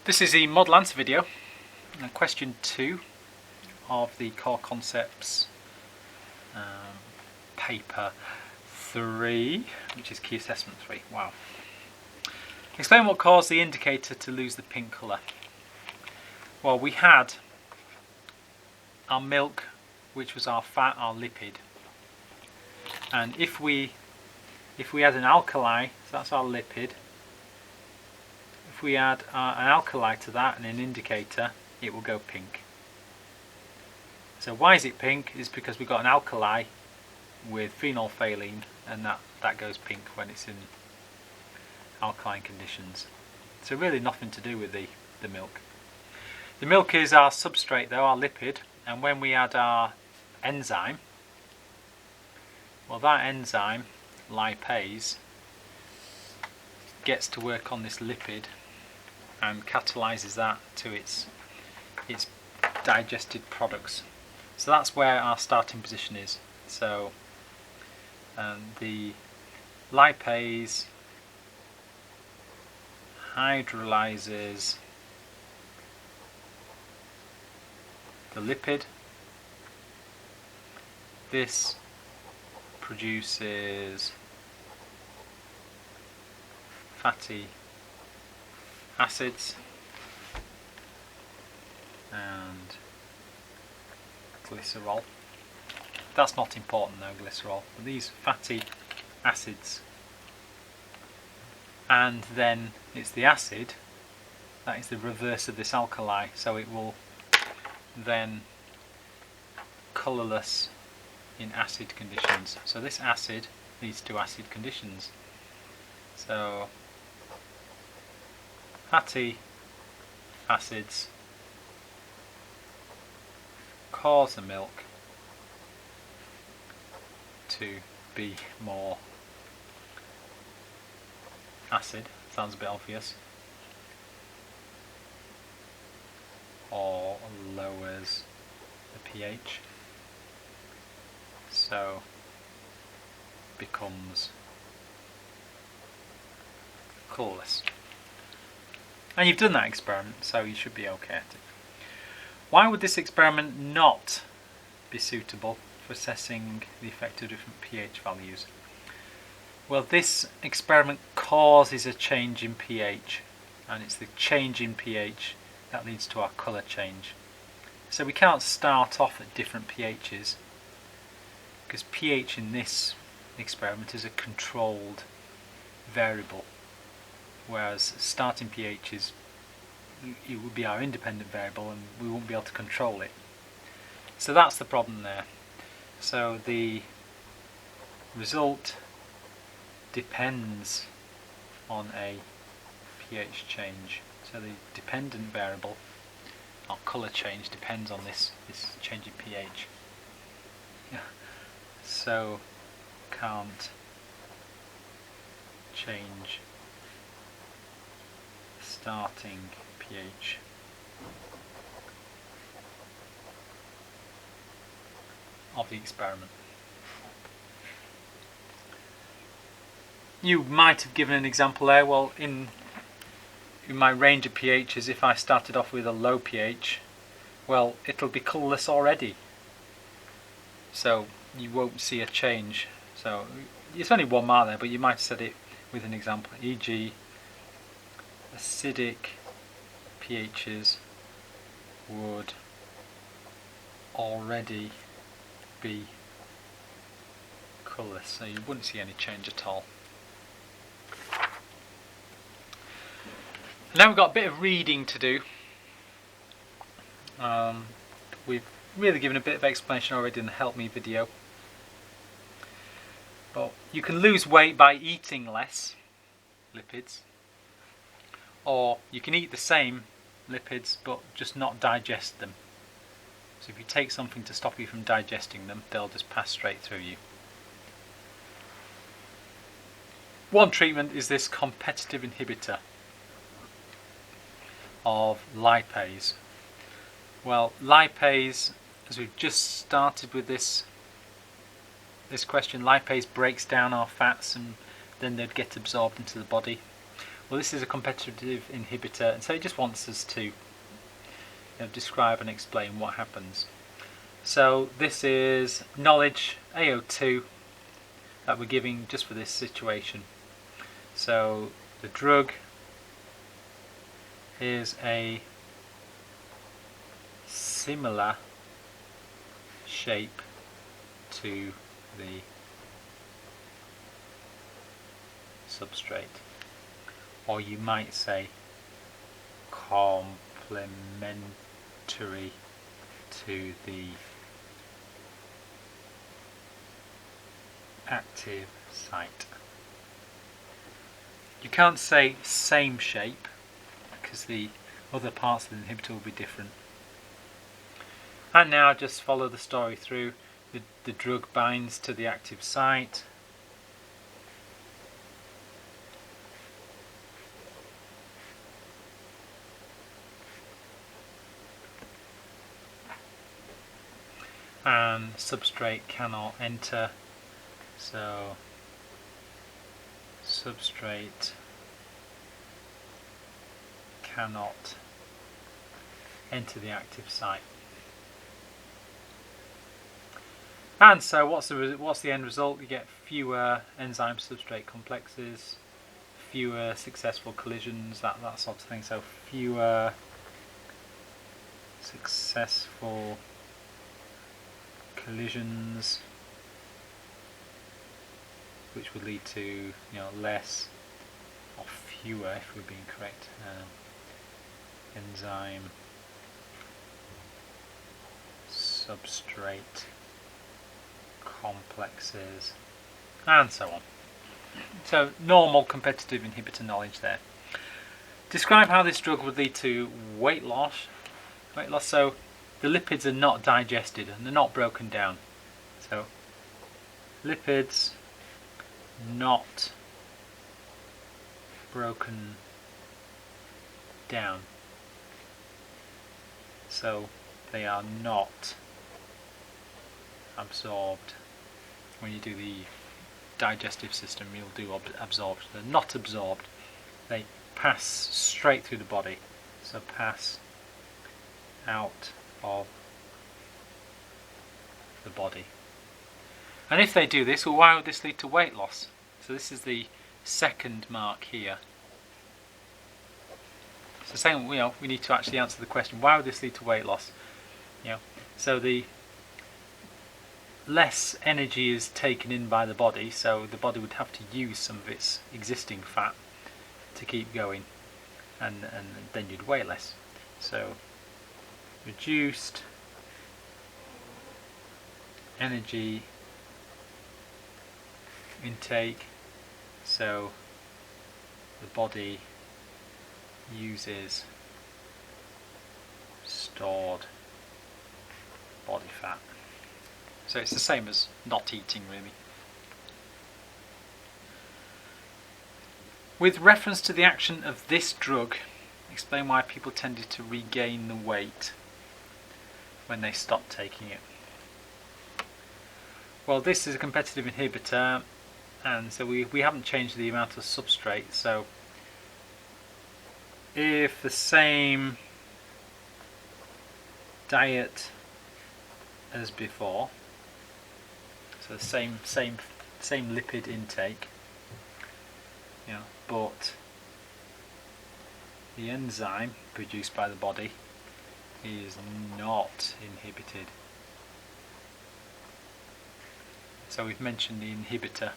This is the model answer video, question 2 of the Core Concepts paper 3, which is Key Assessment 3. Wow. Explain what caused the indicator to lose the pink colour. Well, we had our milk, which was our fat, our lipid, and if we add an alkali, so that's our lipid, if we add an alkali to that and an indicator, it will go pink. So why is it pink? It's because we've got an alkali with phenolphthalein, and that goes pink when it's in alkaline conditions. So really nothing to do with the milk. The milk is our substrate though, our lipid, and when we add our enzyme, well, that enzyme, lipase, gets to work on this lipid and catalyzes that to its digested products. So that's where our starting position is. So the lipase hydrolyzes the lipid. This produces fatty acids and glycerol. That's not important though, glycerol, but these fatty acids. And then it's the acid that is the reverse of this alkali, so it will then colourless in acid conditions. So this acid leads to acid conditions. So fatty acids cause the milk to be more acid. Sounds a bit obvious. Or lowers the pH, so becomes colourless. And you've done that experiment, so you should be okay at it. Why would this experiment not be suitable for assessing the effect of different pH values? Well, this experiment causes a change in pH, and it's the change in pH that leads to our colour change. So we can't start off at different pHs, because pH in this experiment is a controlled variable, whereas starting pH it would be our independent variable and we won't be able to control it. So that's the problem there. So the result depends on a pH change. So the dependent variable, or colour change, depends on this change in pH. So can't change starting pH of the experiment. You might have given an example there. Well, in my range of pHs, if I started off with a low pH, well, it'll be colourless already, so you won't see a change. So it's only one mark there, but you might have said it with an example, e.g. acidic pHs would already be colourless, so you wouldn't see any change at all. Now we've got a bit of reading to do. We've really given a bit of explanation already in the Help Me video. But you can lose weight by eating less lipids, or you can eat the same lipids but just not digest them. So if you take something to stop you from digesting them, they'll just pass straight through you. One treatment is this competitive inhibitor of lipase. Well, lipase, as we've just started with this question, lipase breaks down our fats and then they'd get absorbed into the body. Well, this is a competitive inhibitor, and so it just wants us to describe and explain what happens. So this is knowledge AO2 that we're giving just for this situation. So the drug is a similar shape to the substrate, or you might say complementary to the active site. You can't say same shape because the other parts of the inhibitor will be different. And now just follow the story through. The drug binds to the active site. And substrate cannot enter, so substrate cannot enter the active site. And so what's the end result? You get fewer enzyme substrate complexes, fewer successful collisions, that sort of thing. So fewer successful collisions, which would lead to less or fewer, if we're being correct, enzyme substrate complexes, and so on. So normal competitive inhibitor knowledge there. Describe how this drug would lead to weight loss. So the lipids are not digested and they're not broken down. So lipids not broken down. So they are not absorbed. When you do the digestive system, you'll do absorption. They're not absorbed. They pass straight through the body. So pass out of the body. And if they do this, well, why would this lead to weight loss? So this is the second mark here. So saying, we need to actually answer the question, why would this lead to weight loss? So the less energy is taken in by the body, so the body would have to use some of its existing fat to keep going, and then you'd weigh less. So reduced energy intake, so the body uses stored body fat. So it's the same as not eating, really. With reference to the action of this drug, explain why people tended to regain the weight when they stopped taking it. Well, this is a competitive inhibitor, and so we haven't changed the amount of substrate. So if the same diet as before, so the same lipid intake, but the enzyme produced by the body is not inhibited. So we've mentioned the inhibitor.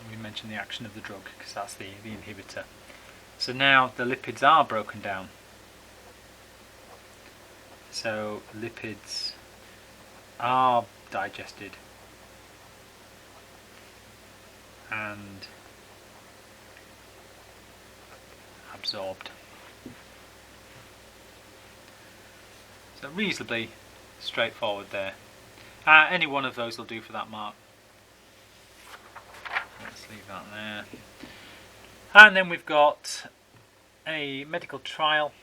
We mentioned the action of the drug because that's the inhibitor. So now the lipids are broken down. So lipids are digested and absorbed. So reasonably straightforward there. Any one of those will do for that mark. Let's leave that there. And then we've got a medical trial,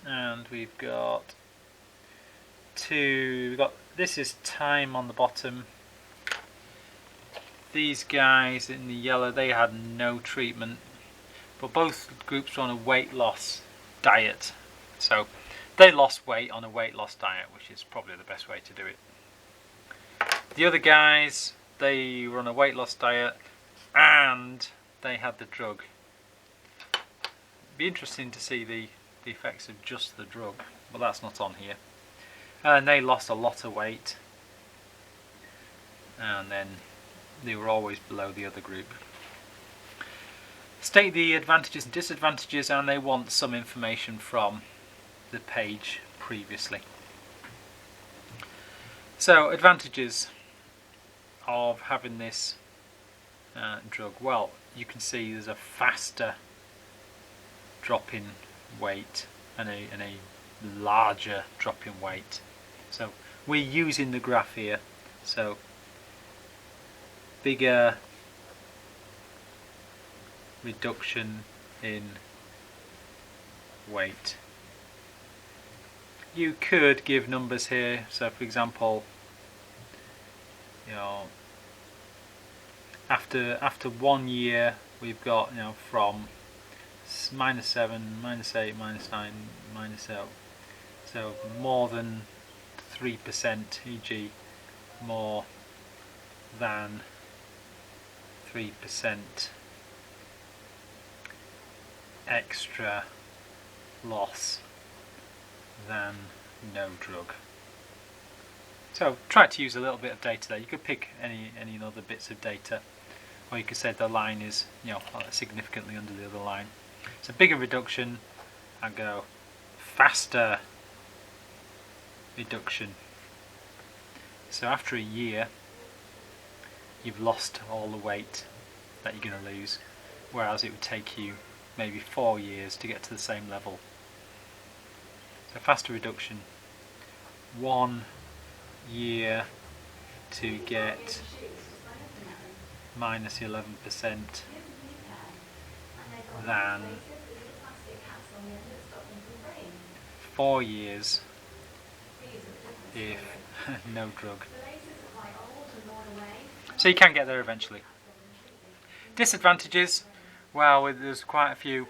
and we've got this is time on the bottom, these guys in the yellow, they had no treatment, but both groups were on a weight loss diet. So they lost weight on a weight loss diet, which is probably the best way to do it. The other guys, they were on a weight loss diet and they had the drug. It'd be interesting to see the effects of just the drug, but that's not on here. And they lost a lot of weight, and then they were always below the other group. State the advantages and disadvantages, and they want some information from the page previously. So, advantages of having this drug. Well, you can see there's a faster drop in weight and a larger drop in weight. So we're using the graph here. So bigger reduction in weight. You could give numbers here. So for example, you know, after 1 year we've got, you know, from -7, -8, -9, -0. So more than 3%, e.g. more than 3% extra loss than no drug. So try to use a little bit of data there. You could pick any other bits of data, or you could say the line is, you know, significantly under the other line. So bigger reduction, and go faster reduction. So after a year you've lost all the weight that you're going to lose, whereas it would take you maybe 4 years to get to the same level. So faster reduction, 1 year to get -11% than 4 years if no drug. So you can get there eventually. Disadvantages, well, there's quite a few.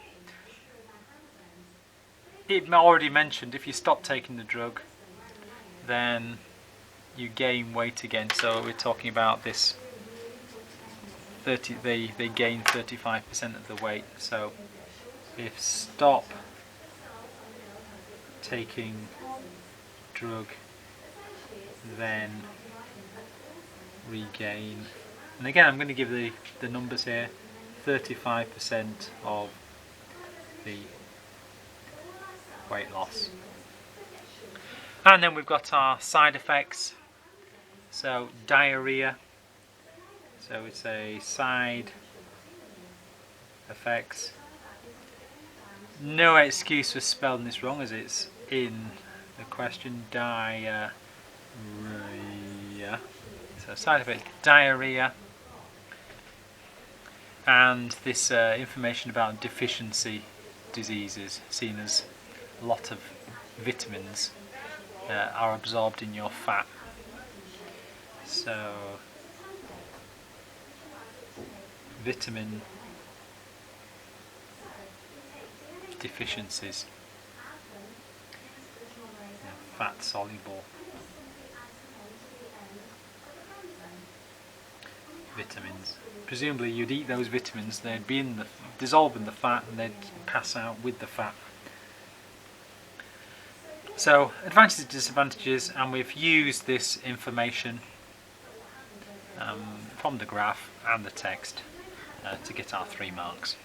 It already mentioned if you stop taking the drug, then you gain weight again. So we're talking about this 30. They gain 35% of the weight. So if stop taking drug, then regain. And again, I'm going to give the numbers here. 35% of the weight loss. And then we've got our side effects. So diarrhea. So it's a side effects. No excuse for spelling this wrong, as it's in the question. Diarrhea. So side effect, diarrhea. And this information about deficiency diseases, seen as a lot of vitamins are absorbed in your fat. So vitamin deficiencies, fat soluble vitamins. Presumably you'd eat those vitamins, they'd be dissolve in the fat, and they'd pass out with the fat. So advantages and disadvantages, and we've used this information from the graph and the text to get our 3 marks.